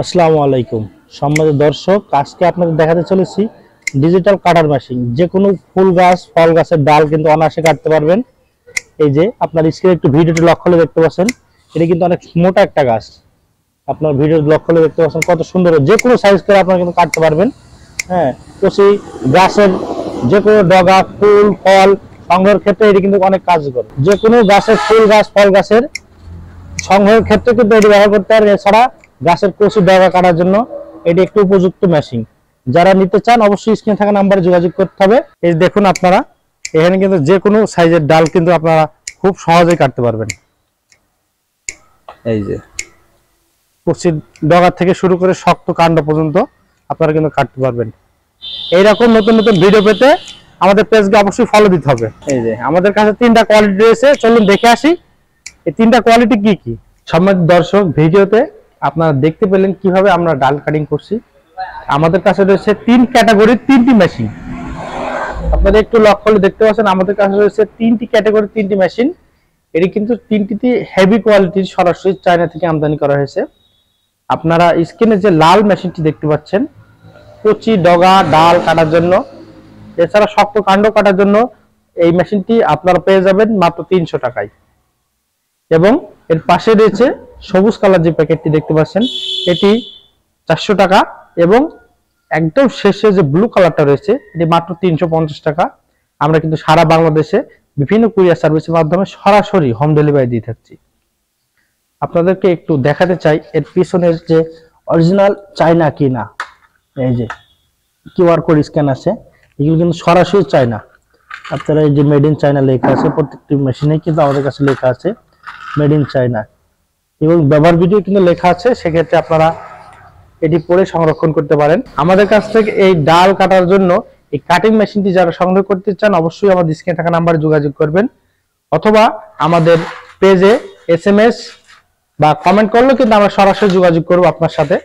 আসসালামু আলাইকুম সম্মানিত দর্শক, আজকে আপনাদের দেখাতে চলেছি ডিজিটাল কাটার মেশিন। যে কোনো ফুল গাছ ফল গাছের ডাল কিন্তু অনায়াসে কাটতে পারবেন। এই যে আপনার স্ক্রিনে একটু ভিডিওটি লক্ষ্য করে দেখতে পাচ্ছেন, এটা কিন্তু অনেক মোটা একটা গাছ। আপনার ভিডিও লক্ষ্য করে দেখতে পাচ্ছেন কত সুন্দর, যে কোনো সাইজ করে আপনারা কিন্তু কাটতে পারবেন। হ্যাঁ, তো সেই গাছের যে কোনো ডগা ফুল ফল সংগ্রহের ক্ষেত্রে এটি কিন্তু অনেক কার্যকর। যে কোনো গাছের ফুল গাছ ফল গাছের সংগ্রহের ক্ষেত্রে কিন্তু এটি ব্যবহার করতে পারেন। এছাড়া গাছের কচি ডগা কাটার জন্য এটি একটি উপযুক্ত মেশিন। যারা নিতে চান অবশ্যই স্ক্রিনে থাকা নাম্বারে যোগাযোগ করতে হবে। এই দেখুন আপনারা এখানে কিন্তু যে কোনো সাইজের ডাল কিন্তু আপনারা খুব সহজেই কাটতে পারবেন। এই যে কচি ডগা থেকে শুরু করে শক্ত কাণ্ড পর্যন্ত আপনারা কিন্তু কাটতে পারবেন। এইরকম নতুন নতুন ভিডিও পেতে আমাদের পেজকে অবশ্যই ফলো দিতে হবে। এই যে আমাদের কাছে 3টা কোয়ালিটি রয়েছে, চলুন দেখে আসি এই 3টা কোয়ালিটি কি কি। সম্মানিত দর্শক, ভিডিওতে আপনারা দেখতে পেলেন কিভাবে আমরা ডাল কাটিং করছি। আমাদের কাছে রয়েছে 3 ক্যাটাগরির 3টি মেশিন। আপনারা একটু লক্ষ্য করে দেখতে পাচ্ছেন আমাদের কাছে রয়েছে 3টি ক্যাটাগরির 3টি মেশিন। এটি কিন্তু 3টিতে হেভি কোয়ালিটির, সরাসরি চায়না থেকে আমদানি করা হয়েছে। আপনারা স্ক্রিনে যে লাল মেশিনটি দেখতে পাচ্ছেন কচি ডগা ডাল কাটার জন্য, এছাড়া শক্ত কাণ্ড কাটার জন্য এই মেশিনটি আপনারা পেয়ে যাবেন মাত্র 300 টাকায়। এবং এর পাশে রয়েছে সবুজ কালার যে প্যাকেটটি দেখতে পাচ্ছেন, এটি 400 টাকা। এবং একদম শেষে যে ব্লু কালারটা রয়েছে এটি মাত্র 350 টাকা। আমরা কিন্তু সারা বাংলাদেশে বিভিন্ন কুরিয়ার সার্ভিসের মাধ্যমে সরাসরি হোম ডেলিভারি দিয়ে থাকছি। আপনাদেরকে একটু দেখাতে চাই এর পিছনের যে অরিজিনাল চায়না কিনা। এই যে কিউআর কোড স্ক্যান আছে, এগুলো কিন্তু সরাসরি চায়না। আপনারা এই যে মেড ইন চায়না লেখা আছে, প্রত্যেকটি মেশিনে কিন্তু আমাদের কাছে লেখা আছে মেড ইন চায়না, এবং ব্যবহার ভিডিও কিন্তু লেখা আছে। সেক্ষেত্রে আপনারা এটি পরে সংরক্ষণ করতে পারেন। আমাদের কাছ থেকে এই ডাল কাটার জন্য এই কাটিং মেশিনটি যারা সংগ্রহ করতে চান অবশ্যই আমাদের স্ক্রিনে থাকা নাম্বারে যোগাযোগ করবেন, অথবা আমাদের পেজে SMS বা কমেন্ট করলেও কিন্তু আমরা সরাসরি যোগাযোগ করব আপনার সাথে।